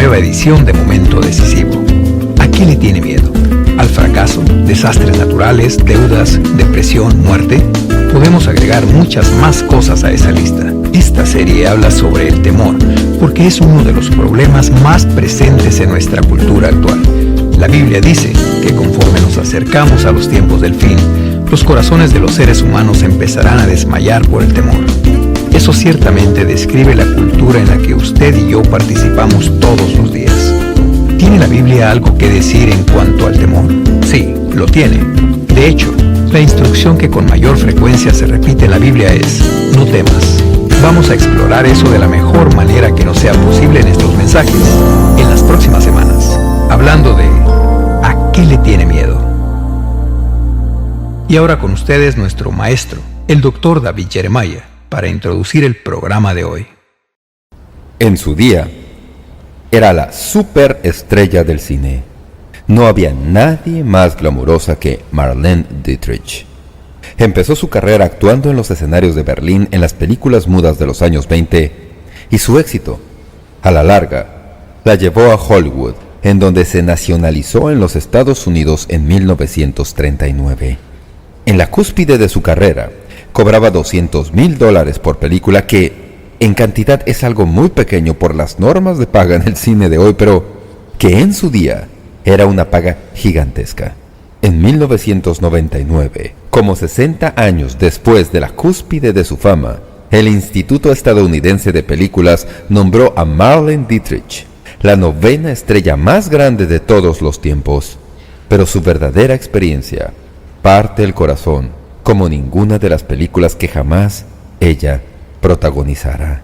nueva edición de Momento Decisivo. ¿A qué le tiene miedo? ¿Al fracaso? ¿Desastres naturales? ¿Deudas? ¿Depresión? ¿Muerte? Podemos agregar muchas más cosas a esa lista. Esta serie habla sobre el temor, porque es uno de los problemas más presentes en nuestra cultura actual. La Biblia dice que conforme nos acercamos a los tiempos del fin, los corazones de los seres humanos empezarán a desmayar por el temor. Eso ciertamente describe la cultura en la que usted y yo participamos todos los días. ¿Tiene la Biblia algo que decir en cuanto al temor? Sí, lo tiene. De hecho, la instrucción que con mayor frecuencia se repite en la Biblia es: no temas. Vamos a explorar eso de la mejor manera que nos sea posible en estos mensajes, en las próximas semanas, hablando de ¿a qué le tiene miedo? Y ahora con ustedes nuestro maestro, el Dr. David Jeremiah, para introducir el programa de hoy. En su día, era la superestrella del cine. No había nadie más glamurosa que Marlene Dietrich. Empezó su carrera actuando en los escenarios de Berlín en las películas mudas de los años 20, y su éxito, a la larga, la llevó a Hollywood, en donde se nacionalizó en los Estados Unidos en 1939. En la cúspide de su carrera, cobraba $200,000 por película, que en cantidad es algo muy pequeño por las normas de paga en el cine de hoy, pero que en su día era una paga gigantesca. En 1999, como 60 años después de la cúspide de su fama, el Instituto Estadounidense de Películas nombró a Marlene Dietrich la 9ª estrella más grande de todos los tiempos. Pero su verdadera experiencia parte el corazón como ninguna de las películas que jamás ella protagonizara.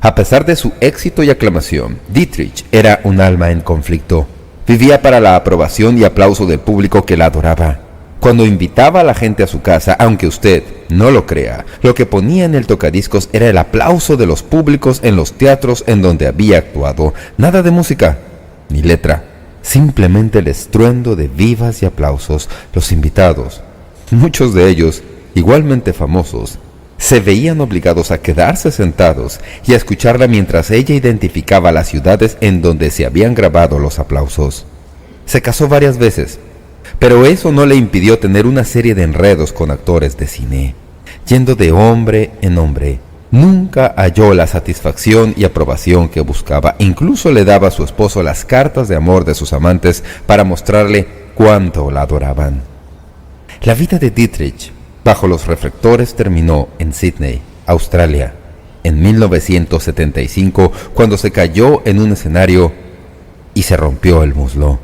A pesar de su éxito y aclamación, Dietrich era un alma en conflicto. Vivía para la aprobación y aplauso del público que la adoraba. Cuando invitaba a la gente a su casa, aunque usted no lo crea, lo que ponía en el tocadiscos era el aplauso de los públicos en los teatros en donde había actuado. Nada de música, ni letra, simplemente el estruendo de vivas y aplausos. Los invitados, muchos de ellos igualmente famosos, se veían obligados a quedarse sentados y a escucharla mientras ella identificaba las ciudades en donde se habían grabado los aplausos. Se casó varias veces, pero eso no le impidió tener una serie de enredos con actores de cine. Yendo de hombre en hombre, nunca halló la satisfacción y aprobación que buscaba. Incluso le daba a su esposo las cartas de amor de sus amantes para mostrarle cuánto la adoraban. La vida de Dietrich bajo los reflectores terminó en Sydney, Australia, en 1975, cuando se cayó en un escenario y se rompió el muslo.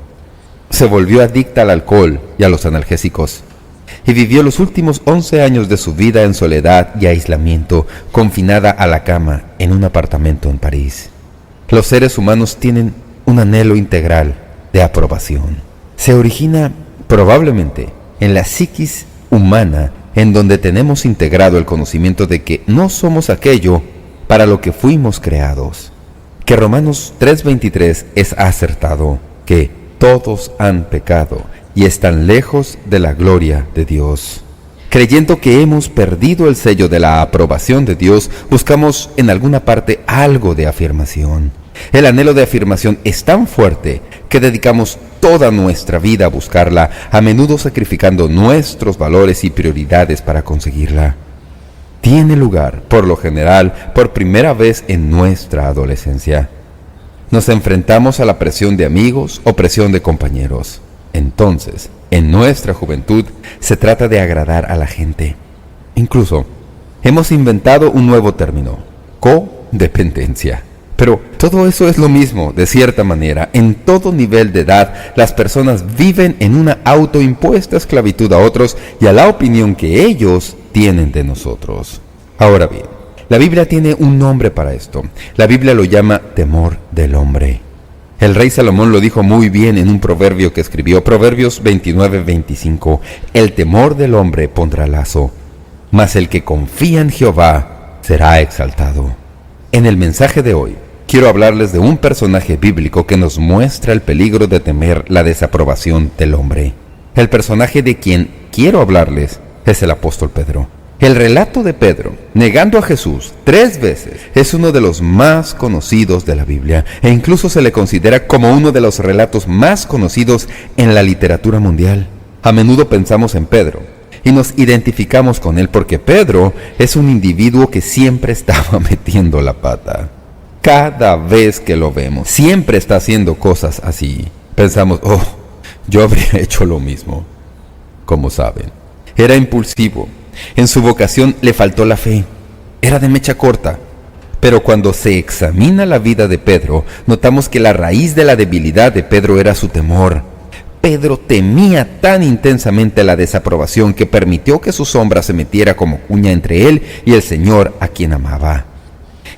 Se volvió adicta al alcohol y a los analgésicos, y vivió los últimos 11 años de su vida en soledad y aislamiento, confinada a la cama en un apartamento en París. Los seres humanos tienen un anhelo integral de aprobación. Se origina probablemente en la psiquis humana, en donde tenemos integrado el conocimiento de que no somos aquello para lo que fuimos creados. Que Romanos 3:23 es acertado, que todos han pecado y están lejos de la gloria de Dios. Creyendo que hemos perdido el sello de la aprobación de Dios, buscamos en alguna parte algo de afirmación. El anhelo de afirmación es tan fuerte que dedicamos toda nuestra vida a buscarla, a menudo sacrificando nuestros valores y prioridades para conseguirla. Tiene lugar, por lo general, por primera vez en nuestra adolescencia. Nos enfrentamos a la presión de amigos o presión de compañeros. Entonces, en nuestra juventud, se trata de agradar a la gente. Incluso, hemos inventado un nuevo término: codependencia. Pero todo eso es lo mismo, de cierta manera. En todo nivel de edad, las personas viven en una autoimpuesta esclavitud a otros y a la opinión que ellos tienen de nosotros. Ahora bien, la Biblia tiene un nombre para esto. La Biblia lo llama temor del hombre. El rey Salomón lo dijo muy bien en un proverbio que escribió, Proverbios 29:25. El temor del hombre pondrá lazo, mas el que confía en Jehová será exaltado. En el mensaje de hoy, quiero hablarles de un personaje bíblico que nos muestra el peligro de temer la desaprobación del hombre. El personaje de quien quiero hablarles es el apóstol Pedro. El relato de Pedro, negando a Jesús 3 veces, es uno de los más conocidos de la Biblia e incluso se le considera como uno de los relatos más conocidos en la literatura mundial. A menudo pensamos en Pedro y nos identificamos con él porque Pedro es un individuo que siempre estaba metiendo la pata. Cada vez que lo vemos, siempre está haciendo cosas así. Pensamos, yo habría hecho lo mismo. Como saben, era impulsivo. En su vocación le faltó la fe. Era de mecha corta. Pero cuando se examina la vida de Pedro, notamos que la raíz de la debilidad de Pedro era su temor. Pedro temía tan intensamente la desaprobación que permitió que su sombra se metiera como cuña entre él y el Señor a quien amaba.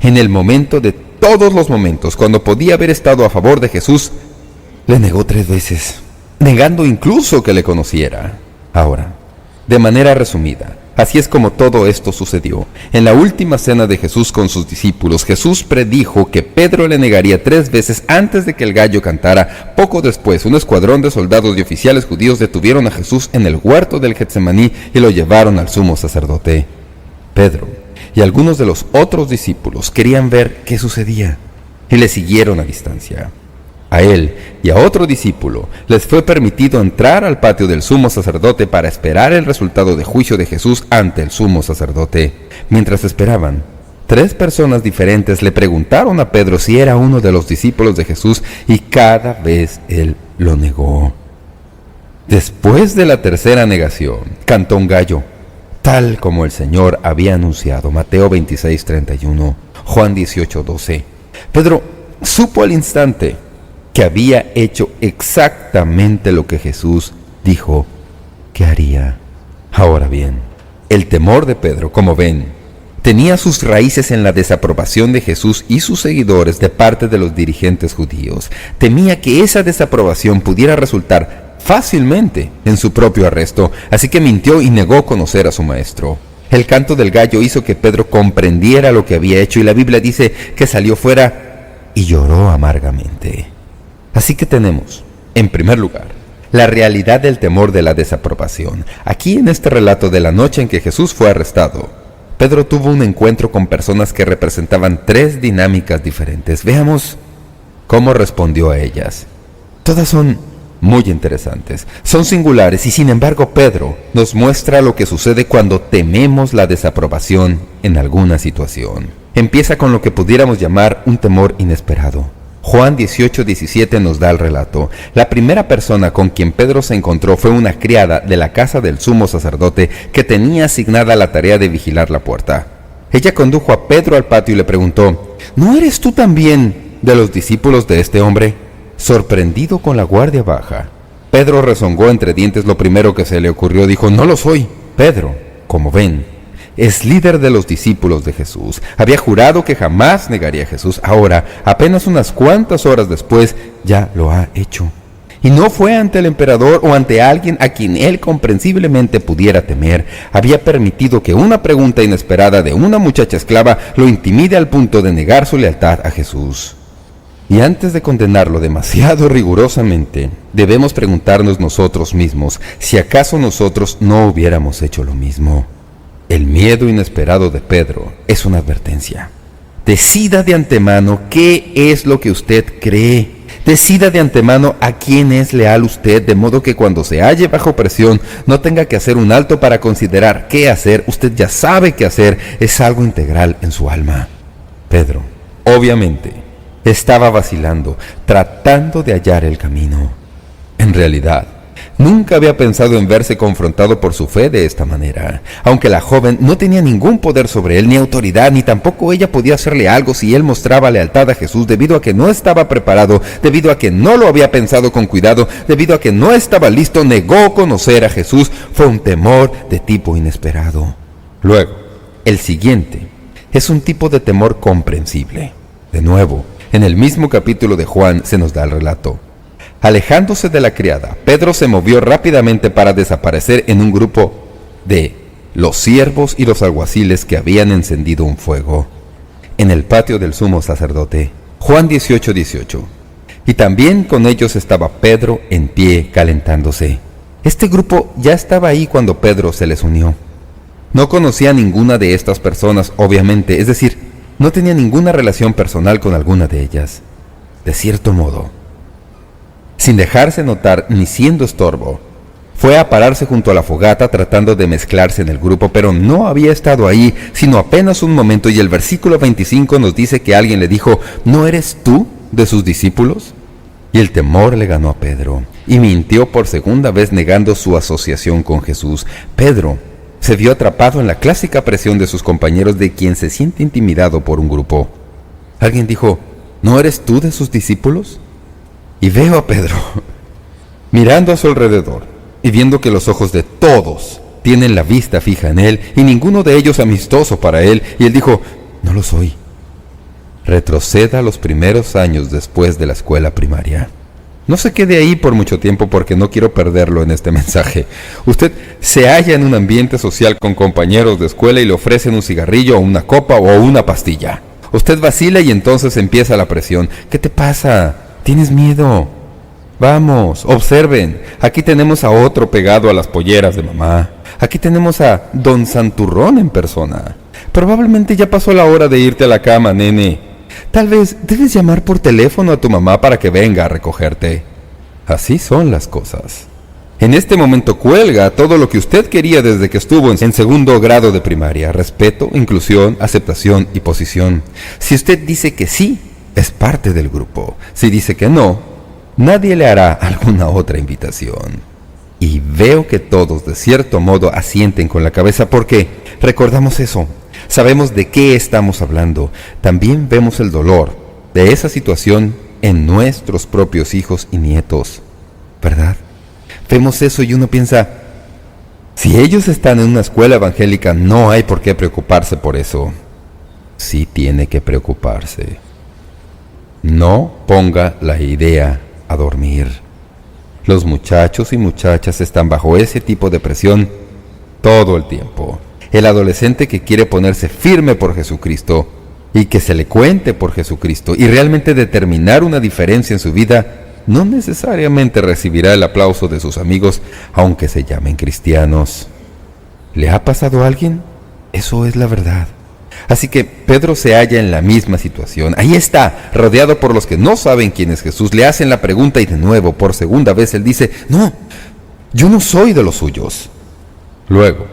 En el momento de todos los momentos, cuando podía haber estado a favor de Jesús, le negó 3 veces, negando incluso que le conociera. Ahora, de manera resumida, así es como todo esto sucedió. En la última cena de Jesús con sus discípulos, Jesús predijo que Pedro le negaría 3 veces antes de que el gallo cantara. Poco después, un escuadrón de soldados y oficiales judíos detuvieron a Jesús en el huerto del Getsemaní y lo llevaron al sumo sacerdote. Pedro y algunos de los otros discípulos querían ver qué sucedía y le siguieron a distancia. A él y a otro discípulo les fue permitido entrar al patio del sumo sacerdote para esperar el resultado de juicio de Jesús ante el sumo sacerdote. Mientras esperaban, 3 personas diferentes le preguntaron a Pedro si era uno de los discípulos de Jesús y cada vez él lo negó. Después de la tercera negación, cantó un gallo, tal como el Señor había anunciado. Mateo 26:31, Juan 18:12. Pedro supo al instante que había hecho exactamente lo que Jesús dijo que haría. Ahora bien, el temor de Pedro, como ven, tenía sus raíces en la desaprobación de Jesús y sus seguidores de parte de los dirigentes judíos. Temía que esa desaprobación pudiera resultar fácilmente en su propio arresto, así que mintió y negó conocer a su maestro. El canto del gallo hizo que Pedro comprendiera lo que había hecho y la Biblia dice que salió fuera y lloró amargamente. Así que tenemos, en primer lugar, la realidad del temor de la desaprobación. Aquí en este relato de la noche en que Jesús fue arrestado, Pedro tuvo un encuentro con personas que representaban 3 dinámicas diferentes. Veamos cómo respondió a ellas. Todas son muy interesantes, son singulares y sin embargo Pedro nos muestra lo que sucede cuando tememos la desaprobación en alguna situación. Empieza con lo que pudiéramos llamar un temor inesperado. Juan 18:17 nos da el relato. La primera persona con quien Pedro se encontró fue una criada de la casa del sumo sacerdote que tenía asignada la tarea de vigilar la puerta. Ella condujo a Pedro al patio y le preguntó, ¿no eres tú también de los discípulos de este hombre? Sorprendido con la guardia baja, Pedro rezongó entre dientes lo primero que se le ocurrió. Dijo, no lo soy. Pedro, como ven, es líder de los discípulos de Jesús. Había jurado que jamás negaría a Jesús. Ahora, apenas unas cuantas horas después, ya lo ha hecho. Y no fue ante el emperador o ante alguien a quien él comprensiblemente pudiera temer. Había permitido que una pregunta inesperada de una muchacha esclava lo intimide al punto de negar su lealtad a Jesús. Y antes de condenarlo demasiado rigurosamente, debemos preguntarnos nosotros mismos si acaso nosotros no hubiéramos hecho lo mismo. El miedo inesperado de Pedro es una advertencia. Decida de antemano qué es lo que usted cree. Decida de antemano a quién es leal usted, de modo que cuando se halle bajo presión no tenga que hacer un alto para considerar qué hacer. Usted ya sabe qué hacer, es algo integral en su alma. Pedro, obviamente, estaba vacilando, tratando de hallar el camino. En realidad, nunca había pensado en verse confrontado por su fe de esta manera. Aunque la joven no tenía ningún poder sobre él, ni autoridad, ni tampoco ella podía hacerle algo si él mostraba lealtad a Jesús, debido a que no estaba preparado, debido a que no lo había pensado con cuidado, debido a que no estaba listo, negó conocer a Jesús. Fue un temor de tipo inesperado. Luego, el siguiente es un tipo de temor comprensible. De nuevo, en el mismo capítulo de Juan se nos da el relato. Alejándose de la criada, Pedro se movió rápidamente para desaparecer en un grupo de los siervos y los alguaciles que habían encendido un fuego en el patio del sumo sacerdote. Juan 18:18. Y también con ellos estaba Pedro en pie calentándose. Este grupo ya estaba ahí cuando Pedro se les unió. No conocía a ninguna de estas personas, obviamente, es decir, no tenía ninguna relación personal con alguna de ellas. De cierto modo, sin dejarse notar ni siendo estorbo, fue a pararse junto a la fogata tratando de mezclarse en el grupo, pero no había estado ahí sino apenas un momento, y el versículo 25 nos dice que alguien le dijo: ¿no eres tú de sus discípulos? Y el temor le ganó a Pedro, y mintió por segunda vez negando su asociación con Jesús. Pedro se vio atrapado en la clásica presión de sus compañeros, de quien se siente intimidado por un grupo. Alguien dijo: ¿no eres tú de sus discípulos? Y veo a Pedro mirando a su alrededor y viendo que los ojos de todos tienen la vista fija en él, y ninguno de ellos amistoso para él, y él dijo: no lo soy. Retroceda a los primeros años después de la escuela primaria. No se quede ahí por mucho tiempo, porque no quiero perderlo en este mensaje. Usted se halla en un ambiente social con compañeros de escuela y le ofrecen un cigarrillo o una copa o una pastilla. Usted vacila y entonces empieza la presión. ¿Qué te pasa? ¿Tienes miedo? Vamos, observen. Aquí tenemos a otro pegado a las polleras de mamá. Aquí tenemos a Don Santurrón en persona. Probablemente ya pasó la hora de irte a la cama, nene. Tal vez debes llamar por teléfono a tu mamá para que venga a recogerte. Así son las cosas. En este momento cuelga todo lo que usted quería desde que estuvo en segundo grado de primaria: respeto, inclusión, aceptación y posición. Si usted dice que sí, es parte del grupo. Si dice que no, nadie le hará alguna otra invitación. Y veo que todos de cierto modo asienten con la cabeza, porque recordamos eso. Sabemos de qué estamos hablando. También vemos el dolor de esa situación en nuestros propios hijos y nietos, ¿verdad? Vemos eso y uno piensa: si ellos están en una escuela evangélica, no hay por qué preocuparse por eso. Sí tiene que preocuparse. No ponga la idea a dormir. Los muchachos y muchachas están bajo ese tipo de presión todo el tiempo. El adolescente que quiere ponerse firme por Jesucristo y que se le cuente por Jesucristo y realmente determinar una diferencia en su vida, no necesariamente recibirá el aplauso de sus amigos, aunque se llamen cristianos. ¿Le ha pasado a alguien? Eso es la verdad. Así que Pedro se halla en la misma situación. Ahí está, rodeado por los que no saben quién es Jesús. Le hacen la pregunta y de nuevo, por segunda vez, él dice: no, yo no soy de los suyos. Luego,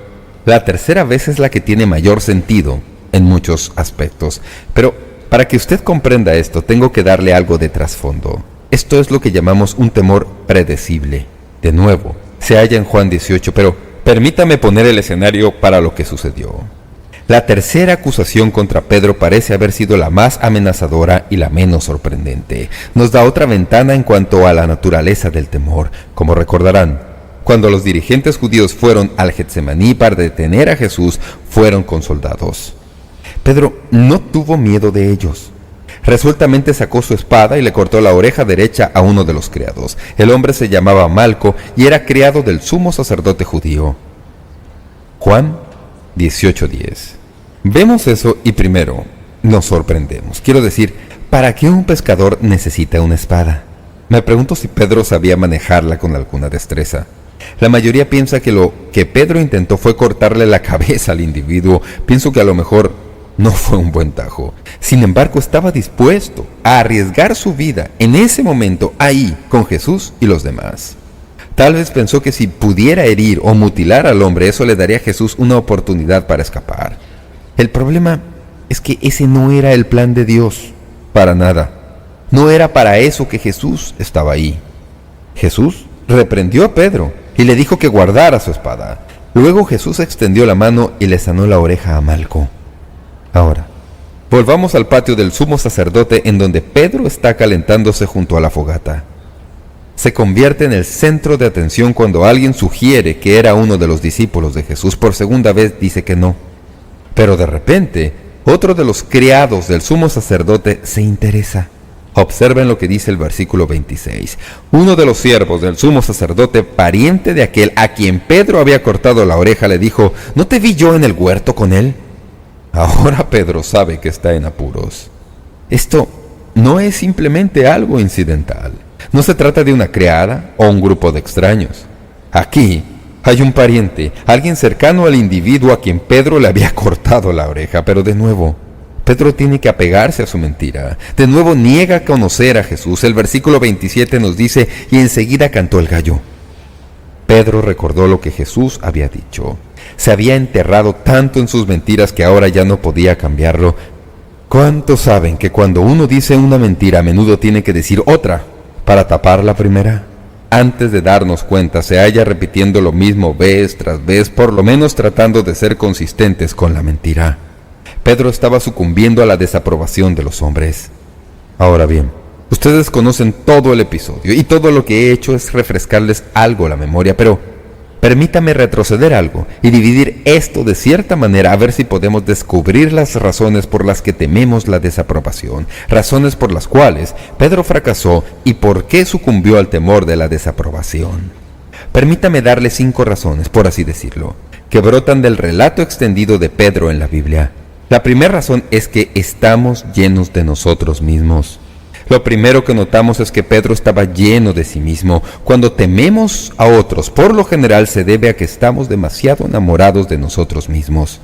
la tercera vez es la que tiene mayor sentido en muchos aspectos. Pero para que usted comprenda esto, tengo que darle algo de trasfondo. Esto es lo que llamamos un temor predecible. De nuevo, se halla en Juan 18, pero permítame poner el escenario para lo que sucedió. La tercera acusación contra Pedro parece haber sido la más amenazadora y la menos sorprendente. Nos da otra ventana en cuanto a la naturaleza del temor. Como recordarán, cuando los dirigentes judíos fueron al Getsemaní para detener a Jesús, fueron con soldados. Pedro no tuvo miedo de ellos. Resueltamente sacó su espada y le cortó la oreja derecha a uno de los criados. El hombre se llamaba Malco y era criado del sumo sacerdote judío. Juan 18:10. Vemos eso y primero nos sorprendemos. Quiero decir, ¿para qué un pescador necesita una espada? Me pregunto si Pedro sabía manejarla con alguna destreza. La mayoría piensa que lo que Pedro intentó fue cortarle la cabeza al individuo. Pienso que a lo mejor no fue un buen tajo. Sin embargo, estaba dispuesto a arriesgar su vida en ese momento, ahí, con Jesús y los demás. Tal vez pensó que si pudiera herir o mutilar al hombre, eso le daría a Jesús una oportunidad para escapar. El problema es que ese no era el plan de Dios, para nada. No era para eso que Jesús estaba ahí. Jesús reprendió a Pedro y le dijo que guardara su espada. Luego Jesús extendió la mano y le sanó la oreja a Malco. Ahora, volvamos al patio del sumo sacerdote, en donde Pedro está calentándose junto a la fogata. Se convierte en el centro de atención cuando alguien sugiere que era uno de los discípulos de Jesús. Por segunda vez dice que no. Pero de repente, otro de los criados del sumo sacerdote se interesa. Observen lo que dice el versículo 26. Uno de los siervos del sumo sacerdote, pariente de aquel a quien Pedro había cortado la oreja, le dijo: ¿no te vi yo en el huerto con él? Ahora Pedro sabe que está en apuros. Esto no es simplemente algo incidental. No se trata de una criada o un grupo de extraños. Aquí Hay un pariente, alguien cercano al individuo a quien Pedro le había cortado la oreja, pero de nuevo, Pedro tiene que apegarse a su mentira. De nuevo niega conocer a Jesús. El versículo 27 nos dice, y enseguida cantó el gallo. Pedro recordó lo que Jesús había dicho. Se había enterrado tanto en sus mentiras que ahora ya no podía cambiarlo. ¿Cuántos saben que cuando uno dice una mentira a menudo tiene que decir otra para tapar la primera? Antes de darnos cuenta, se halla repitiendo lo mismo vez tras vez, por lo menos tratando de ser consistentes con la mentira. Pedro estaba sucumbiendo a la desaprobación de los hombres. Ahora bien, ustedes conocen todo el episodio y todo lo que he hecho es refrescarles algo la memoria, pero permítame retroceder algo y dividir esto de cierta manera a ver si podemos descubrir las razones por las que tememos la desaprobación, razones por las cuales Pedro fracasó y por qué sucumbió al temor de la desaprobación. Permítame darle 5 razones, por así decirlo, que brotan del relato extendido de Pedro en la Biblia. La primera razón es que estamos llenos de nosotros mismos. Lo primero que notamos es que Pedro estaba lleno de sí mismo. Cuando tememos a otros, por lo general se debe a que estamos demasiado enamorados de nosotros mismos.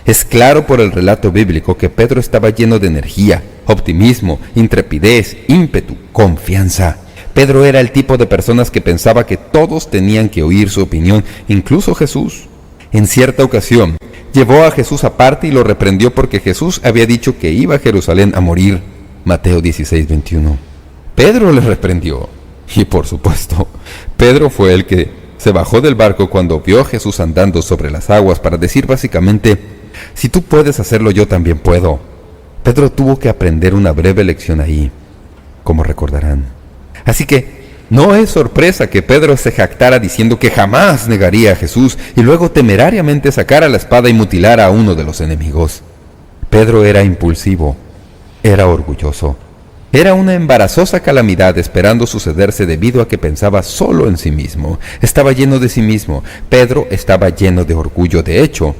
Es claro por el relato bíblico que Pedro estaba lleno de energía, optimismo, intrepidez, ímpetu, confianza. Pedro era el tipo de personas que pensaba que todos tenían que oír su opinión, incluso Jesús. En cierta ocasión, llevó a Jesús aparte y lo reprendió porque Jesús había dicho que iba a Jerusalén a morir. Mateo 16:21. Pedro le reprendió. Y por supuesto, Pedro fue el que se bajó del barco cuando vio a Jesús andando sobre las aguas para decir básicamente, si tú puedes hacerlo, yo también puedo. Pedro tuvo que aprender una breve lección ahí, como recordarán. Así que no es sorpresa que Pedro se jactara diciendo que jamás negaría a Jesús y luego temerariamente sacara la espada y mutilara a uno de los enemigos. Pedro era impulsivo. Era orgulloso. Era una embarazosa calamidad esperando sucederse debido a que pensaba solo en sí mismo. Estaba lleno de sí mismo. Pedro estaba lleno de orgullo. De hecho,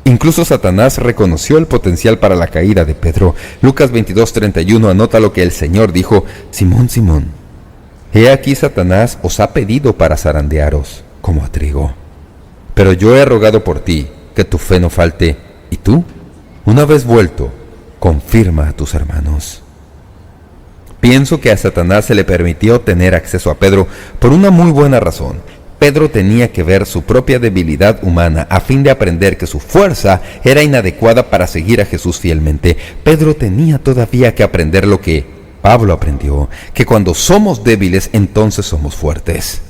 incluso Satanás reconoció el potencial para la caída de Pedro. Lucas 22:31 anota lo que el Señor dijo: Simón, Simón, he aquí Satanás os ha pedido para zarandearos como a trigo. Pero yo he rogado por ti, que tu fe no falte, y tú, una vez vuelto, confirma a tus hermanos. Pienso que a Satanás se le permitió tener acceso a Pedro por una muy buena razón. Pedro tenía que ver su propia debilidad humana a fin de aprender que su fuerza era inadecuada para seguir a Jesús fielmente. Pedro tenía todavía que aprender lo que Pablo aprendió, que cuando somos débiles, entonces somos fuertes.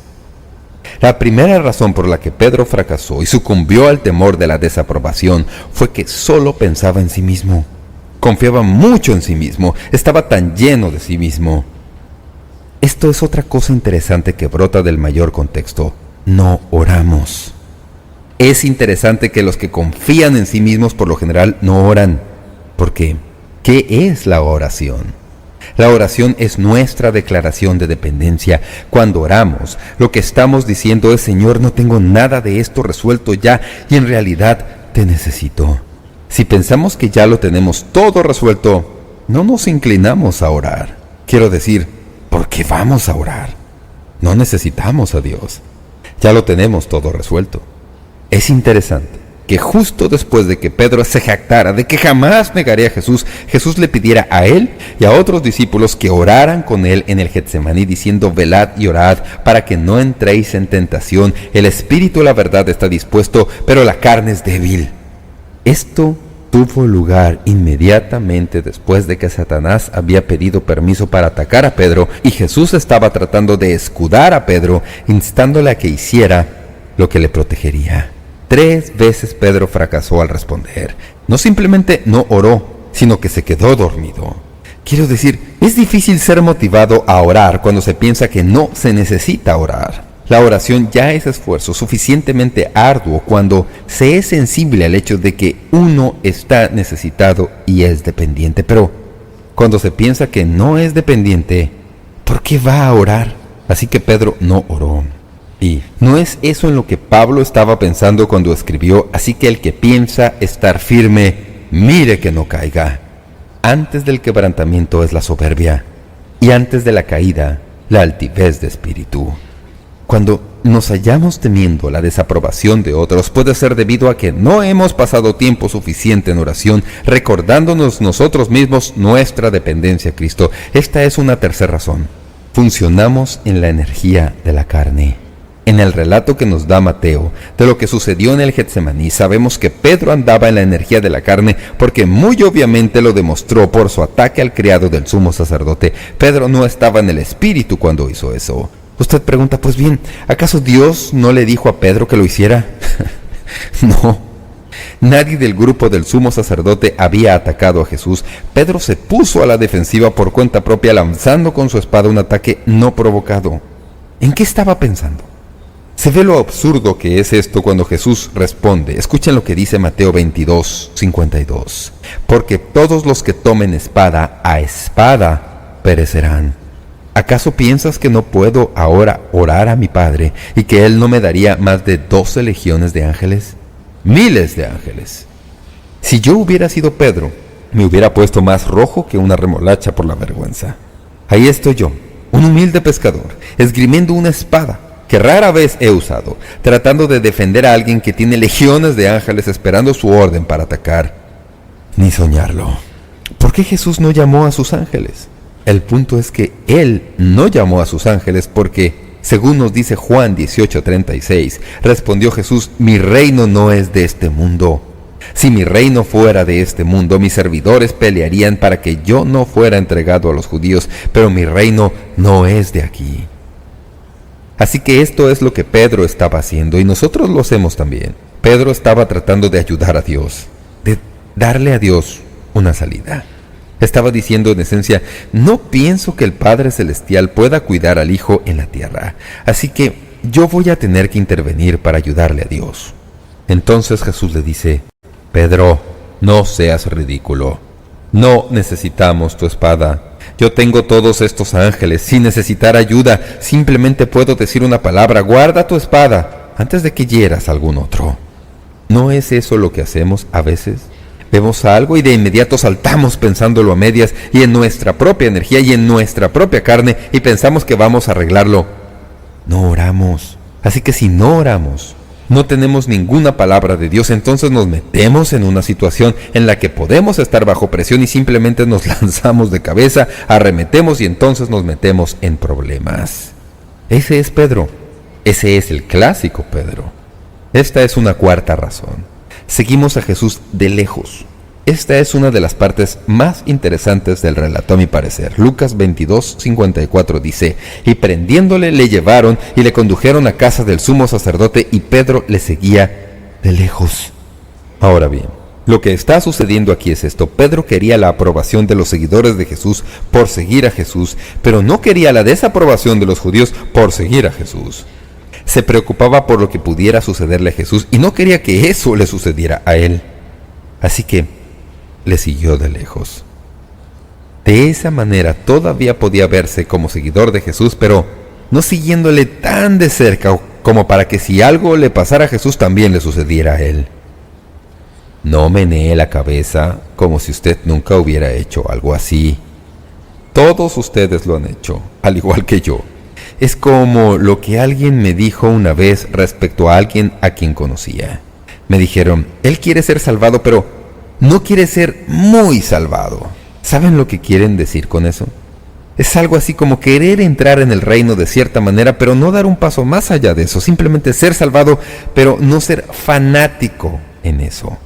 La primera razón por la que Pedro fracasó y sucumbió al temor de la desaprobación fue que solo pensaba en sí mismo. Confiaba mucho en sí mismo, estaba tan lleno de sí mismo. Esto es otra cosa interesante que brota del mayor contexto. No oramos. Es interesante que los que confían en sí mismos por lo general no oran. ¿Por qué? ¿Qué es la oración? La oración es nuestra declaración de dependencia. Cuando oramos, lo que estamos diciendo es: Señor, no tengo nada de esto resuelto ya y en realidad te necesito. Si pensamos que ya lo tenemos todo resuelto, no nos inclinamos a orar. Quiero decir, ¿por qué vamos a orar? No necesitamos a Dios. Ya lo tenemos todo resuelto. Es interesante que justo después de que Pedro se jactara de que jamás negaría a Jesús, Jesús le pidiera a él y a otros discípulos que oraran con él en el Getsemaní, diciendo: velad y orad para que no entréis en tentación. El espíritu, la verdad, está dispuesto, pero la carne es débil. Esto tuvo lugar inmediatamente después de que Satanás había pedido permiso para atacar a Pedro y Jesús estaba tratando de escudar a Pedro, instándole a que hiciera lo que le protegería. 3 veces Pedro fracasó al responder. No simplemente no oró, sino que se quedó dormido. Quiero decir, es difícil ser motivado a orar cuando se piensa que no se necesita orar. La oración ya es esfuerzo suficientemente arduo cuando se es sensible al hecho de que uno está necesitado y es dependiente. Pero cuando se piensa que no es dependiente, ¿por qué va a orar? Así que Pedro no oró. Y no es eso en lo que Pablo estaba pensando cuando escribió: así que el que piensa estar firme, mire que no caiga. Antes del quebrantamiento es la soberbia, y antes de la caída, la altivez de espíritu. Cuando nos hallamos temiendo la desaprobación de otros, puede ser debido a que no hemos pasado tiempo suficiente en oración, recordándonos nosotros mismos nuestra dependencia a Cristo. Esta es una tercera razón. Funcionamos en la energía de la carne. En el relato que nos da Mateo de lo que sucedió en el Getsemaní, sabemos que Pedro andaba en la energía de la carne porque muy obviamente lo demostró por su ataque al criado del sumo sacerdote. Pedro no estaba en el espíritu cuando hizo eso. Usted pregunta, pues bien, ¿acaso Dios no le dijo a Pedro que lo hiciera? No. Nadie del grupo del sumo sacerdote había atacado a Jesús. Pedro se puso a la defensiva por cuenta propia, lanzando con su espada un ataque no provocado. ¿En qué estaba pensando? Se ve lo absurdo que es esto cuando Jesús responde. Escuchen lo que dice Mateo 22:52. Porque todos los que tomen espada, a espada perecerán. ¿Acaso piensas que no puedo ahora orar a mi Padre y que Él no me daría más de 12 legiones de ángeles? Miles de ángeles. Si yo hubiera sido Pedro, me hubiera puesto más rojo que una remolacha por la vergüenza. Ahí estoy yo, un humilde pescador, esgrimiendo una espada que rara vez he usado, tratando de defender a alguien que tiene legiones de ángeles esperando su orden para atacar. Ni soñarlo. ¿Por qué Jesús no llamó a sus ángeles? El punto es que Él no llamó a sus ángeles porque, según nos dice Juan 18:36, respondió Jesús, mi reino no es de este mundo. Si mi reino fuera de este mundo, mis servidores pelearían para que yo no fuera entregado a los judíos, pero mi reino no es de aquí. Así que esto es lo que Pedro estaba haciendo y nosotros lo hacemos también. Pedro estaba tratando de ayudar a Dios, de darle a Dios una salida. Estaba diciendo en esencia, no pienso que el Padre Celestial pueda cuidar al Hijo en la tierra, así que yo voy a tener que intervenir para ayudarle a Dios. Entonces Jesús le dice, Pedro, no seas ridículo. No necesitamos tu espada. Yo tengo todos estos ángeles. Sin necesitar ayuda, simplemente puedo decir una palabra, guarda tu espada, antes de que hieras a algún otro. ¿No es eso lo que hacemos a veces? Vemos algo y de inmediato saltamos pensándolo a medias y en nuestra propia energía y en nuestra propia carne y pensamos que vamos a arreglarlo. No oramos. Así que si no oramos, no tenemos ninguna palabra de Dios, entonces nos metemos en una situación en la que podemos estar bajo presión y simplemente nos lanzamos de cabeza, arremetemos y entonces nos metemos en problemas. Ese es Pedro. Ese es el clásico Pedro. Esta es una cuarta razón. Seguimos a Jesús de lejos. Esta es una de las partes más interesantes del relato a mi parecer. Lucas 22:54 dice, y prendiéndole le llevaron y le condujeron a casa del sumo sacerdote y Pedro le seguía de lejos. Ahora bien, lo que está sucediendo aquí es esto. Pedro quería la aprobación de los seguidores de Jesús por seguir a Jesús, pero no quería la desaprobación de los judíos por seguir a Jesús. Se preocupaba por lo que pudiera sucederle a Jesús y no quería que eso le sucediera a él. Así que le siguió de lejos. De esa manera todavía podía verse como seguidor de Jesús, pero no siguiéndole tan de cerca como para que si algo le pasara a Jesús también le sucediera a él. No menee la cabeza como si usted nunca hubiera hecho algo así. Todos ustedes lo han hecho, al igual que yo. Es como lo que alguien me dijo una vez respecto a alguien a quien conocía. Me dijeron, él quiere ser salvado, pero no quiere ser muy salvado. ¿Saben lo que quieren decir con eso? Es algo así como querer entrar en el reino de cierta manera, pero no dar un paso más allá de eso. Simplemente ser salvado, pero no ser fanático en eso.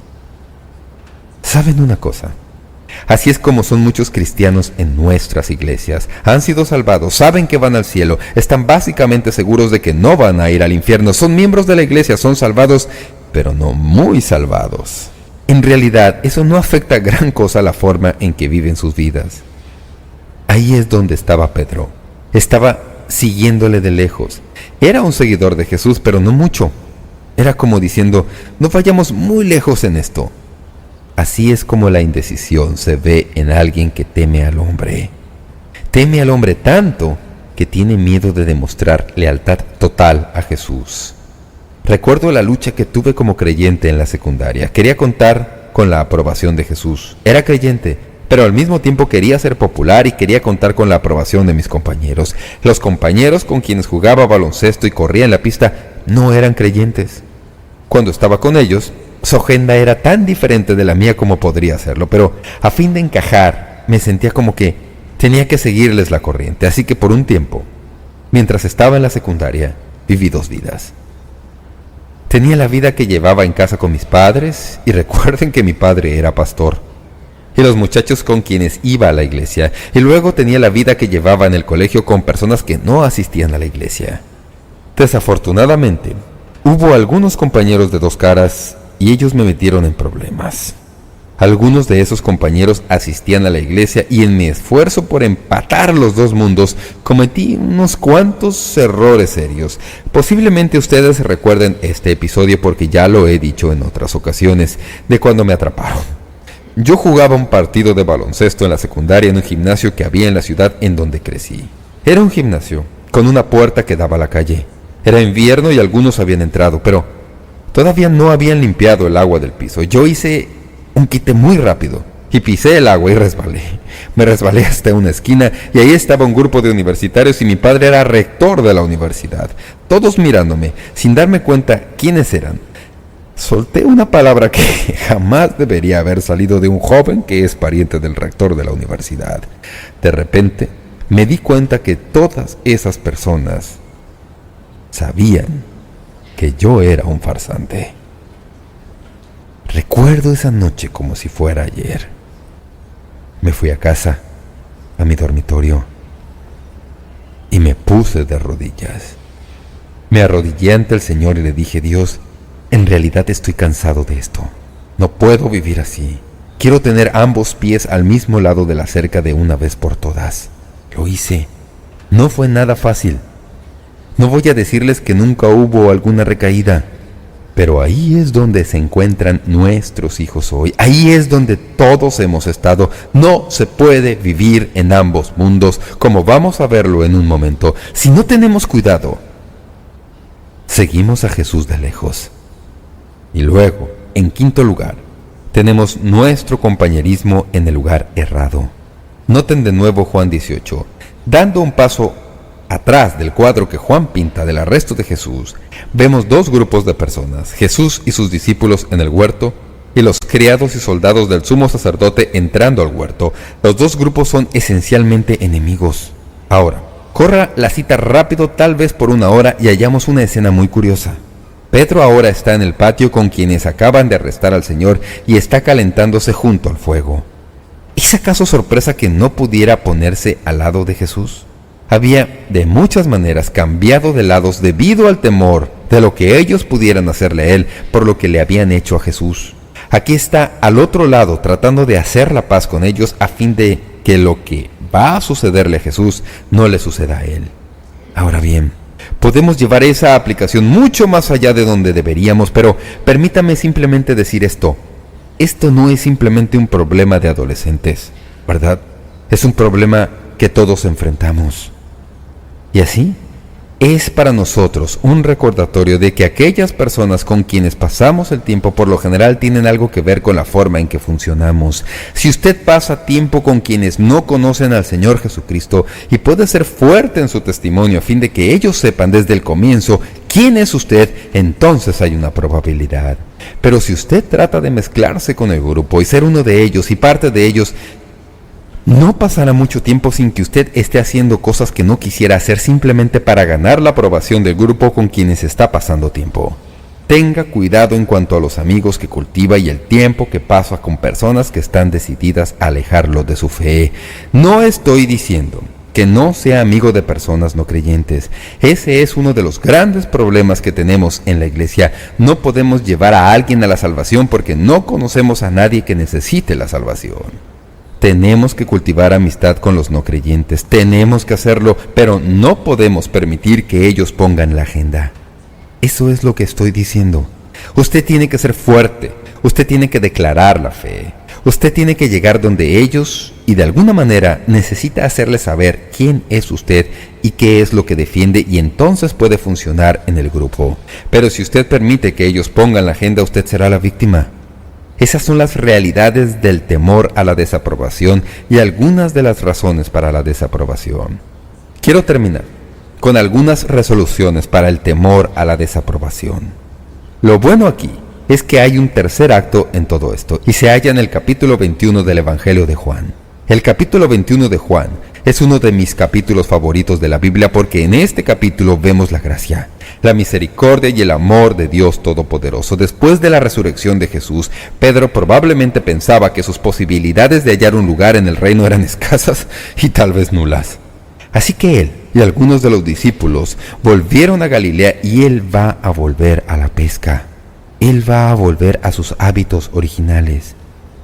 ¿Saben una cosa? Así es como son muchos cristianos en nuestras iglesias. Han sido salvados, saben que van al cielo, están básicamente seguros de que no van a ir al infierno. Son miembros de la iglesia, son salvados, pero no muy salvados. En realidad, eso no afecta gran cosa a la forma en que viven sus vidas. Ahí es donde estaba Pedro. Estaba siguiéndole de lejos. Era un seguidor de Jesús, pero no mucho. Era como diciendo, no vayamos muy lejos en esto. Así es como la indecisión se ve en alguien que teme al hombre. Teme al hombre tanto que tiene miedo de demostrar lealtad total a Jesús. Recuerdo la lucha que tuve como creyente en la secundaria. Quería contar con la aprobación de Jesús. Era creyente, pero al mismo tiempo quería ser popular y quería contar con la aprobación de mis compañeros. Los compañeros con quienes jugaba baloncesto y corría en la pista no eran creyentes. Cuando estaba con ellos, su agenda era tan diferente de la mía como podría serlo, pero a fin de encajar, me sentía como que tenía que seguirles la corriente. Así que por un tiempo, mientras estaba en la secundaria, viví dos vidas. Tenía la vida que llevaba en casa con mis padres, y recuerden que mi padre era pastor, y los muchachos con quienes iba a la iglesia, y luego tenía la vida que llevaba en el colegio con personas que no asistían a la iglesia. Desafortunadamente, hubo algunos compañeros de dos caras y ellos me metieron en problemas. Algunos de esos compañeros asistían a la iglesia y en mi esfuerzo por empatar los dos mundos cometí unos cuantos errores serios. Posiblemente ustedes recuerden este episodio porque ya lo he dicho en otras ocasiones, de cuando me atraparon. Yo jugaba un partido de baloncesto en la secundaria en un gimnasio que había en la ciudad en donde crecí. Era un gimnasio con una puerta que daba a la calle. Era invierno y algunos habían entrado, pero todavía no habían limpiado el agua del piso. Yo hice un quite muy rápido y pisé el agua y resbalé. Me resbalé hasta una esquina y ahí estaba un grupo de universitarios y mi padre era rector de la universidad. Todos mirándome, sin darme cuenta quiénes eran. Solté una palabra que jamás debería haber salido de un joven que es pariente del rector de la universidad. De repente, me di cuenta que todas esas personas sabían que yo era un farsante. Recuerdo esa noche como si fuera ayer. Me fui a casa, a mi dormitorio, y me puse de rodillas. Me arrodillé ante el Señor y le dije: Dios, en realidad estoy cansado de esto. No puedo vivir así. Quiero tener ambos pies al mismo lado de la cerca de una vez por todas. Lo hice. No fue nada fácil. No voy a decirles que nunca hubo alguna recaída, pero ahí es donde se encuentran nuestros hijos hoy. Ahí es donde todos hemos estado. No se puede vivir en ambos mundos, como vamos a verlo en un momento. Si no tenemos cuidado, seguimos a Jesús de lejos. Y luego, en quinto lugar, tenemos nuestro compañerismo en el lugar errado. Noten de nuevo Juan 18. Dando un paso atrás del cuadro que Juan pinta del arresto de Jesús, vemos dos grupos de personas: Jesús y sus discípulos en el huerto, y los criados y soldados del sumo sacerdote entrando al huerto. Los dos grupos son esencialmente enemigos. Ahora, corra la cita rápido, tal vez por una hora, y hallamos una escena muy curiosa. Pedro ahora está en el patio con quienes acaban de arrestar al Señor y está calentándose junto al fuego. ¿Es acaso sorpresa que no pudiera ponerse al lado de Jesús? Había de muchas maneras cambiado de lados debido al temor de lo que ellos pudieran hacerle a él por lo que le habían hecho a Jesús. Aquí está al otro lado tratando de hacer la paz con ellos a fin de que lo que va a sucederle a Jesús no le suceda a él. Ahora bien, podemos llevar esa aplicación mucho más allá de donde deberíamos, pero permítame simplemente decir esto. Esto no es simplemente un problema de adolescentes, ¿verdad? Es un problema que todos enfrentamos. Y así, es para nosotros un recordatorio de que aquellas personas con quienes pasamos el tiempo por lo general tienen algo que ver con la forma en que funcionamos. Si usted pasa tiempo con quienes no conocen al Señor Jesucristo y puede ser fuerte en su testimonio a fin de que ellos sepan desde el comienzo quién es usted, entonces hay una probabilidad. Pero si usted trata de mezclarse con el grupo y ser uno de ellos y parte de ellos, no pasará mucho tiempo sin que usted esté haciendo cosas que no quisiera hacer simplemente para ganar la aprobación del grupo con quienes está pasando tiempo. Tenga cuidado en cuanto a los amigos que cultiva y el tiempo que pasa con personas que están decididas a alejarlo de su fe. No estoy diciendo que no sea amigo de personas no creyentes. Ese es uno de los grandes problemas que tenemos en la iglesia. No podemos llevar a alguien a la salvación porque no conocemos a nadie que necesite la salvación. Tenemos que cultivar amistad con los no creyentes, tenemos que hacerlo, pero no podemos permitir que ellos pongan la agenda. Eso es lo que estoy diciendo. Usted tiene que ser fuerte, usted tiene que declarar la fe, usted tiene que llegar donde ellos y de alguna manera necesita hacerles saber quién es usted y qué es lo que defiende, y entonces puede funcionar en el grupo. Pero si usted permite que ellos pongan la agenda, usted será la víctima. Esas son las realidades del temor a la desaprobación y algunas de las razones para la desaprobación. Quiero terminar con algunas resoluciones para el temor a la desaprobación. Lo bueno aquí es que hay un tercer acto en todo esto, y se halla en el capítulo 21 del Evangelio de Juan. El capítulo 21 de Juan es uno de mis capítulos favoritos de la Biblia porque en este capítulo vemos la gracia, la misericordia y el amor de Dios Todopoderoso. Después de la resurrección de Jesús, Pedro probablemente pensaba que sus posibilidades de hallar un lugar en el reino eran escasas y tal vez nulas. Así que él y algunos de los discípulos volvieron a Galilea y él va a volver a la pesca. Él va a volver a sus hábitos originales.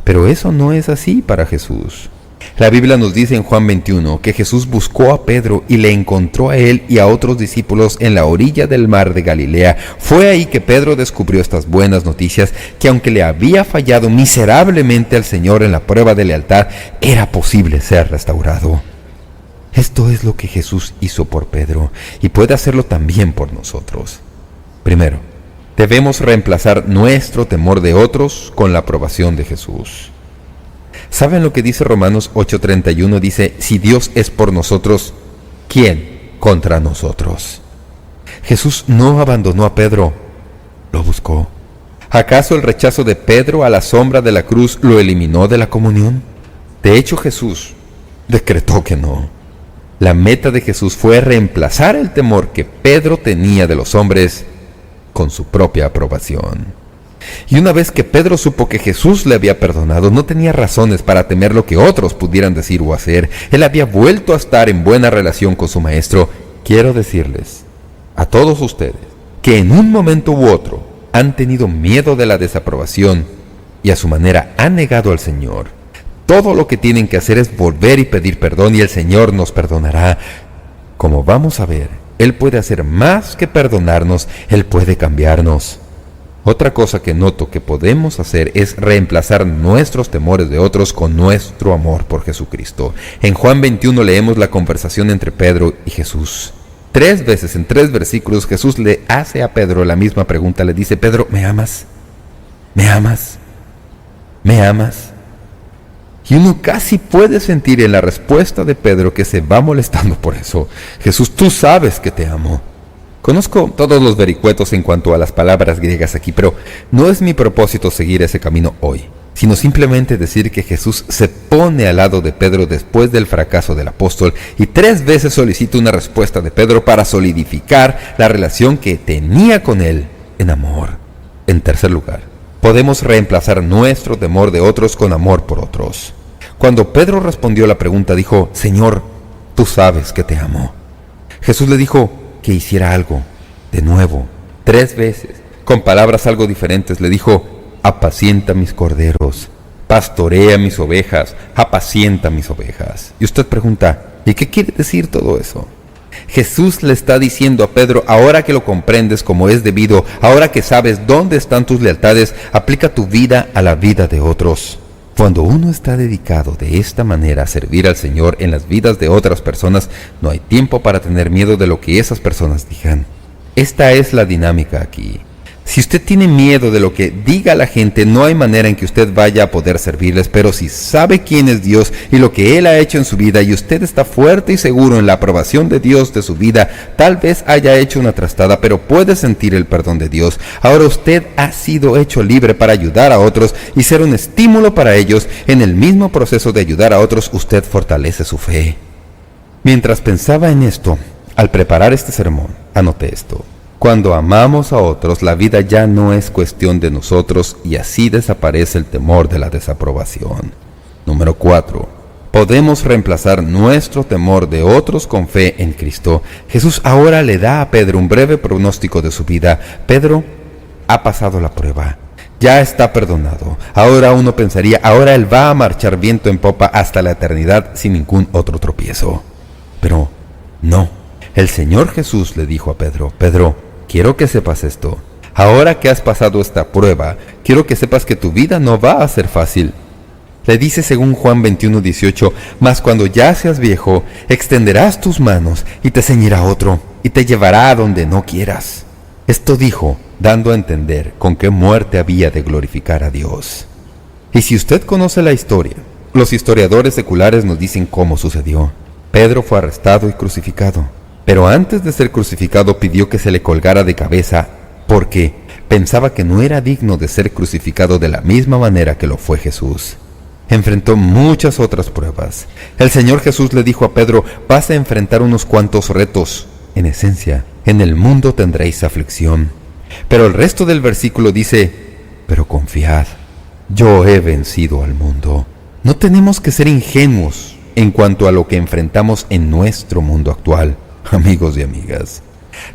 Pero eso no es así para Jesús. La Biblia nos dice en Juan 21 que Jesús buscó a Pedro y le encontró a él y a otros discípulos en la orilla del mar de Galilea. Fue ahí que Pedro descubrió estas buenas noticias, que aunque le había fallado miserablemente al Señor en la prueba de lealtad, era posible ser restaurado. Esto es lo que Jesús hizo por Pedro y puede hacerlo también por nosotros. Primero, debemos reemplazar nuestro temor de otros con la aprobación de Jesús. ¿Saben lo que dice Romanos 8:31? Dice, si Dios es por nosotros, ¿quién contra nosotros? Jesús no abandonó a Pedro, lo buscó. ¿Acaso el rechazo de Pedro a la sombra de la cruz lo eliminó de la comunión? De hecho, Jesús decretó que no. La meta de Jesús fue reemplazar el temor que Pedro tenía de los hombres con su propia aprobación. Y una vez que Pedro supo que Jesús le había perdonado, no tenía razones para temer lo que otros pudieran decir o hacer. Él había vuelto a estar en buena relación con su maestro. Quiero decirles a todos ustedes que en un momento u otro han tenido miedo de la desaprobación y a su manera han negado al Señor. Todo lo que tienen que hacer es volver y pedir perdón y el Señor nos perdonará. Como vamos a ver, Él puede hacer más que perdonarnos, Él puede cambiarnos. Otra cosa que noto que podemos hacer es reemplazar nuestros temores de otros con nuestro amor por Jesucristo. En Juan 21 leemos la conversación entre Pedro y Jesús. 3 veces en 3 versículos Jesús le hace a Pedro la misma pregunta. Le dice, Pedro, ¿me amas? ¿Me amas? ¿Me amas? Y uno casi puede sentir en la respuesta de Pedro que se va molestando por eso. Jesús, tú sabes que te amo. Conozco todos los vericuetos en cuanto a las palabras griegas aquí, pero no es mi propósito seguir ese camino hoy, sino simplemente decir que Jesús se pone al lado de Pedro después del fracaso del apóstol y 3 veces solicita una respuesta de Pedro para solidificar la relación que tenía con él en amor. En tercer lugar, podemos reemplazar nuestro temor de otros con amor por otros. Cuando Pedro respondió la pregunta, dijo, Señor, tú sabes que te amo. Jesús le dijo que hiciera algo, de nuevo, 3 veces, con palabras algo diferentes. Le dijo, apacienta mis corderos, pastorea mis ovejas, apacienta mis ovejas. Y usted pregunta, ¿y qué quiere decir todo eso? Jesús le está diciendo a Pedro, ahora que lo comprendes como es debido, ahora que sabes dónde están tus lealtades, aplica tu vida a la vida de otros. Cuando uno está dedicado de esta manera a servir al Señor en las vidas de otras personas, no hay tiempo para tener miedo de lo que esas personas digan. Esta es la dinámica aquí. Si usted tiene miedo de lo que diga la gente, no hay manera en que usted vaya a poder servirles, pero si sabe quién es Dios y lo que Él ha hecho en su vida y usted está fuerte y seguro en la aprobación de Dios de su vida, tal vez haya hecho una trastada, pero puede sentir el perdón de Dios. Ahora usted ha sido hecho libre para ayudar a otros y ser un estímulo para ellos. En el mismo proceso de ayudar a otros, usted fortalece su fe. Mientras pensaba en esto, al preparar este sermón, anoté esto. Cuando amamos a otros, la vida ya no es cuestión de nosotros y así desaparece el temor de la desaprobación. Número 4. Podemos reemplazar nuestro temor de otros con fe en Cristo. Jesús ahora le da a Pedro un breve pronóstico de su vida. Pedro ha pasado la prueba. Ya está perdonado. Ahora uno pensaría, ahora él va a marchar viento en popa hasta la eternidad sin ningún otro tropiezo. Pero no. El Señor Jesús le dijo a Pedro, Pedro, quiero que sepas esto. Ahora que has pasado esta prueba, quiero que sepas que tu vida no va a ser fácil. Le dice según Juan 21:18, mas cuando ya seas viejo, extenderás tus manos y te ceñirá otro, y te llevará a donde no quieras. Esto dijo, dando a entender con qué muerte había de glorificar a Dios. Y si usted conoce la historia, los historiadores seculares nos dicen cómo sucedió. Pedro fue arrestado y crucificado, pero antes de ser crucificado pidió que se le colgara de cabeza porque pensaba que no era digno de ser crucificado de la misma manera que lo fue Jesús. Enfrentó muchas otras pruebas. El Señor Jesús le dijo a Pedro: vas a enfrentar unos cuantos retos. En esencia, en el mundo tendréis aflicción. Pero el resto del versículo dice: pero confiad, yo he vencido al mundo. No tenemos que ser ingenuos en cuanto a lo que enfrentamos en nuestro mundo actual, amigos y amigas.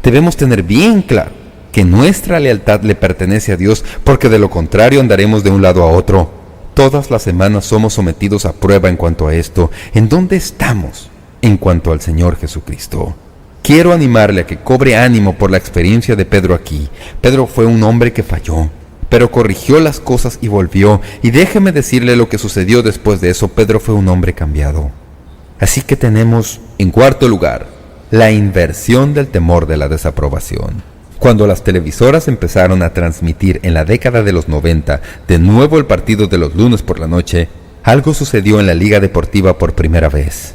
Debemos tener bien claro que nuestra lealtad le pertenece a Dios, porque de lo contrario andaremos de un lado a otro. Todas las semanas somos sometidos a prueba en cuanto a esto. ¿En dónde estamos en cuanto al Señor Jesucristo? Quiero animarle a que cobre ánimo por la experiencia de Pedro aquí. Pedro fue un hombre que falló, pero corrigió las cosas y volvió. Y déjeme decirle lo que sucedió después de eso. Pedro fue un hombre cambiado. Así que tenemos, en cuarto lugar, la inversión del temor de la desaprobación. Cuando las televisoras empezaron a transmitir en la década de los 90 de nuevo el partido de los lunes por la noche, algo sucedió en la Liga Deportiva por primera vez.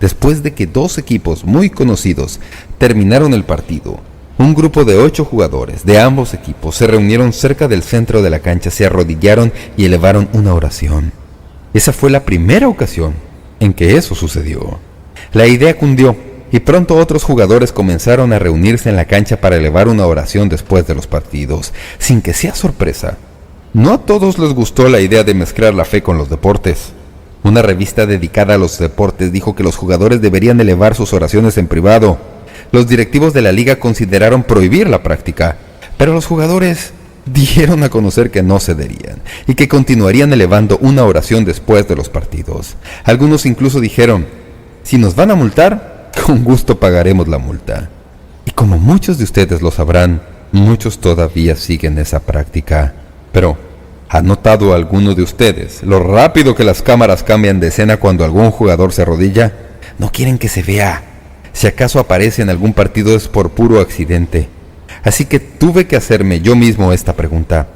Después de que dos equipos muy conocidos terminaron el partido, un grupo de 8 jugadores de ambos equipos se reunieron cerca del centro de la cancha, se arrodillaron y elevaron una oración. Esa fue la primera ocasión en que eso sucedió. La idea cundió y pronto otros jugadores comenzaron a reunirse en la cancha para elevar una oración después de los partidos. Sin que sea sorpresa, no a todos les gustó la idea de mezclar la fe con los deportes. Una revista dedicada a los deportes dijo que los jugadores deberían elevar sus oraciones en privado. Los directivos de la liga consideraron prohibir la práctica, pero los jugadores dieron a conocer que no cederían y que continuarían elevando una oración después de los partidos. Algunos incluso dijeron: si nos van a multar, con gusto pagaremos la multa. Y como muchos de ustedes lo sabrán, muchos todavía siguen esa práctica. Pero, ¿ha notado alguno de ustedes lo rápido que las cámaras cambian de escena cuando algún jugador se arrodilla? No quieren que se vea. Si acaso aparece en algún partido es por puro accidente. Así que tuve que hacerme yo mismo esta pregunta.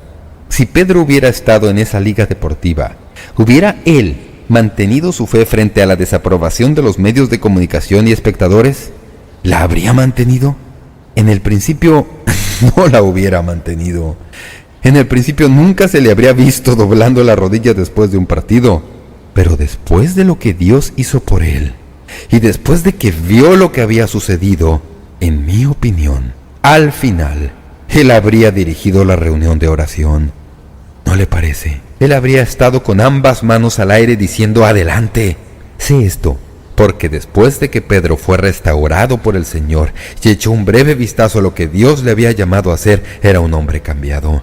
Si Pedro hubiera estado en esa liga deportiva, ¿hubiera él mantenido su fe frente a la desaprobación de los medios de comunicación y espectadores? ¿La habría mantenido? En el principio no la hubiera mantenido. En el principio nunca se le habría visto doblando la rodilla después de un partido. Pero después de lo que Dios hizo por él, y después de que vio lo que había sucedido, en mi opinión, al final, él habría dirigido la reunión de oración. ¿No le parece? Él habría estado con ambas manos al aire diciendo: adelante. Sé esto, porque después de que Pedro fue restaurado por el Señor y echó un breve vistazo a lo que Dios le había llamado a hacer, era un hombre cambiado.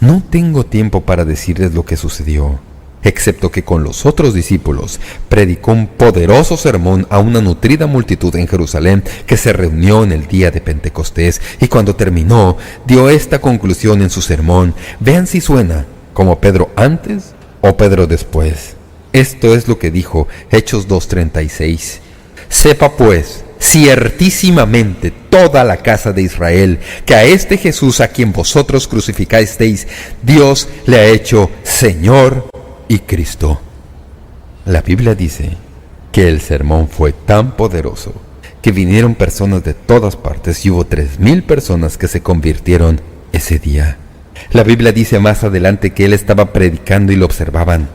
No tengo tiempo para decirles lo que sucedió, excepto que con los otros discípulos predicó un poderoso sermón a una nutrida multitud en Jerusalén que se reunió en el día de Pentecostés, y cuando terminó, dio esta conclusión en su sermón. Vean si suena como Pedro antes o Pedro después. Esto es lo que dijo, Hechos 2:36. Sepa pues ciertísimamente toda la casa de Israel que a este Jesús a quien vosotros crucificasteis, Dios le ha hecho Señor y Cristo. La Biblia dice que el sermón fue tan poderoso que vinieron personas de todas partes y hubo 3,000 personas que se convirtieron ese día. La Biblia dice más adelante que él estaba predicando y lo observaban.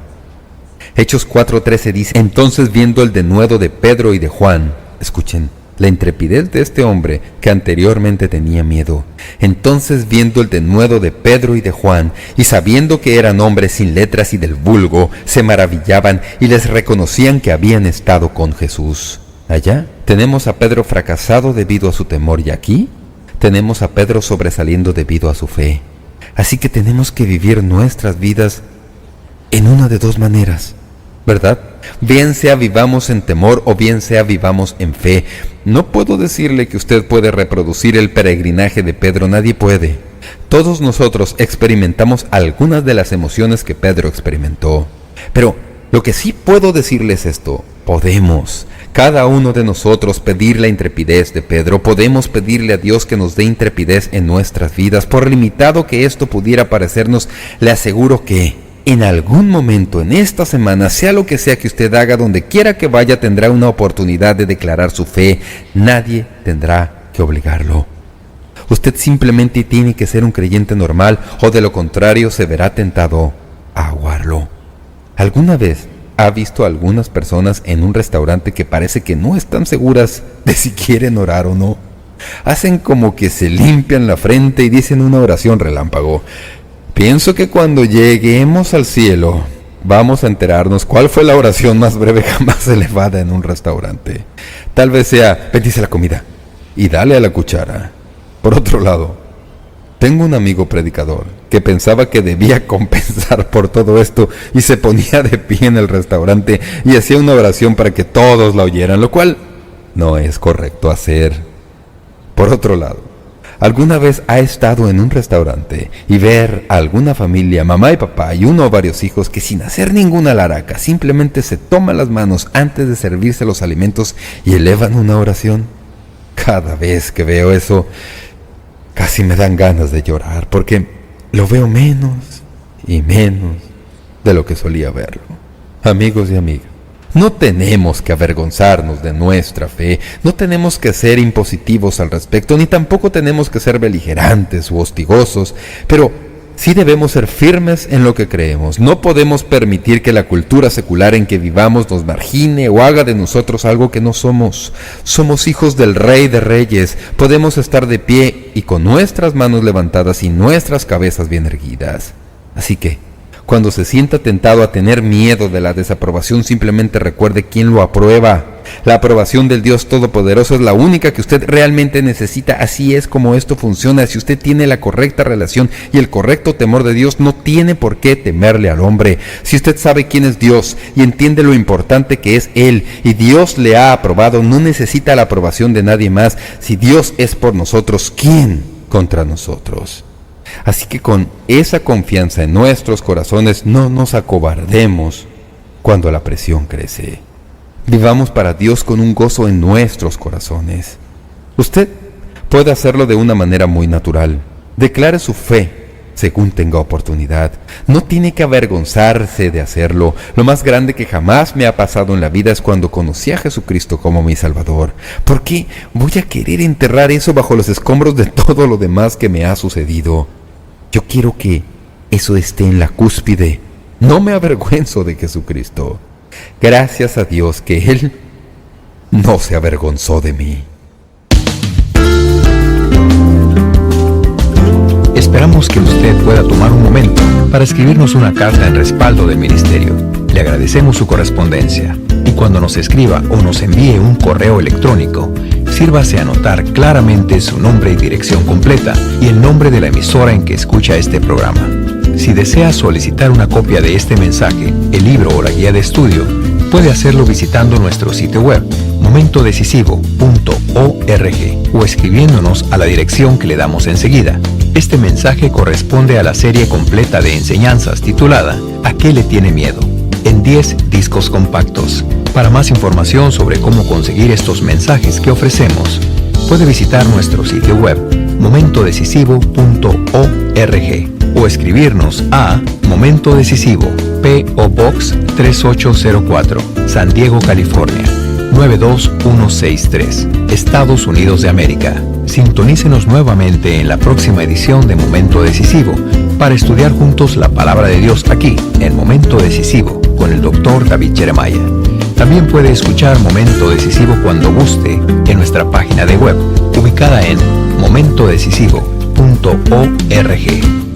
Hechos 4:13 dice: entonces viendo el denuedo de Pedro y de Juan, escuchen, la intrepidez de este hombre que anteriormente tenía miedo. Entonces viendo el denuedo de Pedro y de Juan, y sabiendo que eran hombres sin letras y del vulgo, se maravillaban y les reconocían que habían estado con Jesús. Allá tenemos a Pedro fracasado debido a su temor, y aquí tenemos a Pedro sobresaliendo debido a su fe. Así que tenemos que vivir nuestras vidas en una de dos maneras, ¿verdad? Bien sea vivamos en temor o bien sea vivamos en fe. No puedo decirle que usted puede reproducir el peregrinaje de Pedro, nadie puede. Todos nosotros experimentamos algunas de las emociones que Pedro experimentó. Pero lo que sí puedo decirle es esto: podemos, cada uno de nosotros, pedir la intrepidez de Pedro. Podemos pedirle a Dios que nos dé intrepidez en nuestras vidas. Por limitado que esto pudiera parecernos, le aseguro que en algún momento en esta semana, sea lo que sea que usted haga, donde quiera que vaya, tendrá una oportunidad de declarar su fe. Nadie tendrá que obligarlo. Usted simplemente tiene que ser un creyente normal, o de lo contrario se verá tentado a aguarlo. ¿Alguna vez ha visto a algunas personas en un restaurante que parece que no están seguras de si quieren orar o no? Hacen como que se limpian la frente y dicen una oración relámpago. Pienso que cuando lleguemos al cielo vamos a enterarnos cuál fue la oración más breve jamás elevada en un restaurante. Tal vez sea: bendice la comida y dale a la cuchara. Por otro lado, tengo un amigo predicador que pensaba que debía compensar por todo esto y se ponía de pie en el restaurante y hacía una oración para que todos la oyeran, lo cual no es correcto hacer. Por otro lado, ¿alguna vez ha estado en un restaurante y ver a alguna familia, mamá y papá y uno o varios hijos, que sin hacer ninguna laraca simplemente se toman las manos antes de servirse los alimentos y elevan una oración? Cada vez que veo eso, casi me dan ganas de llorar, porque lo veo menos y menos de lo que solía verlo. Amigos y amigas, no tenemos que avergonzarnos de nuestra fe, no tenemos que ser impositivos al respecto, ni tampoco tenemos que ser beligerantes u hostigosos, pero sí debemos ser firmes en lo que creemos. No podemos permitir que la cultura secular en que vivamos nos margine o haga de nosotros algo que no somos. Somos hijos del Rey de Reyes. Podemos estar de pie y con nuestras manos levantadas y nuestras cabezas bien erguidas. Así que, cuando se sienta tentado a tener miedo de la desaprobación, simplemente recuerde quién lo aprueba. La aprobación del Dios Todopoderoso es la única que usted realmente necesita. Así es como esto funciona. Si usted tiene la correcta relación y el correcto temor de Dios, no tiene por qué temerle al hombre. Si usted sabe quién es Dios y entiende lo importante que es Él, y Dios le ha aprobado, no necesita la aprobación de nadie más. Si Dios es por nosotros, ¿quién contra nosotros? Así que con esa confianza en nuestros corazones, no nos acobardemos cuando la presión crece. Vivamos para Dios con un gozo en nuestros corazones. Usted puede hacerlo de una manera muy natural. Declare su fe según tenga oportunidad. No tiene que avergonzarse de hacerlo. Lo más grande que jamás me ha pasado en la vida es cuando conocí a Jesucristo como mi Salvador. ¿Por qué voy a querer enterrar eso bajo los escombros de todo lo demás que me ha sucedido? Yo quiero que eso esté en la cúspide. No me avergüenzo de Jesucristo. Gracias a Dios que Él no se avergonzó de mí. Esperamos que usted pueda tomar un momento para escribirnos una carta en respaldo del ministerio. Le agradecemos su correspondencia, y cuando nos escriba o nos envíe un correo electrónico, sírvase a anotar claramente su nombre y dirección completa y el nombre de la emisora en que escucha este programa. Si desea solicitar una copia de este mensaje, el libro o la guía de estudio, puede hacerlo visitando nuestro sitio web, momentodecisivo.org, o escribiéndonos a la dirección que le damos enseguida. Este mensaje corresponde a la serie completa de enseñanzas titulada ¿A qué le tiene miedo?, en 10 discos compactos. Para más información sobre cómo conseguir estos mensajes que ofrecemos, puede visitar nuestro sitio web, momentodecisivo.org, o escribirnos a Momento Decisivo, P.O. Box 3804, San Diego, California, 92163, Estados Unidos de América. Sintonícenos nuevamente en la próxima edición de Momento Decisivo para estudiar juntos la palabra de Dios aquí, en Momento Decisivo, con el Dr. David Jeremiah. También puede escuchar Momento Decisivo cuando guste en nuestra página de web, ubicada en momentodecisivo.org.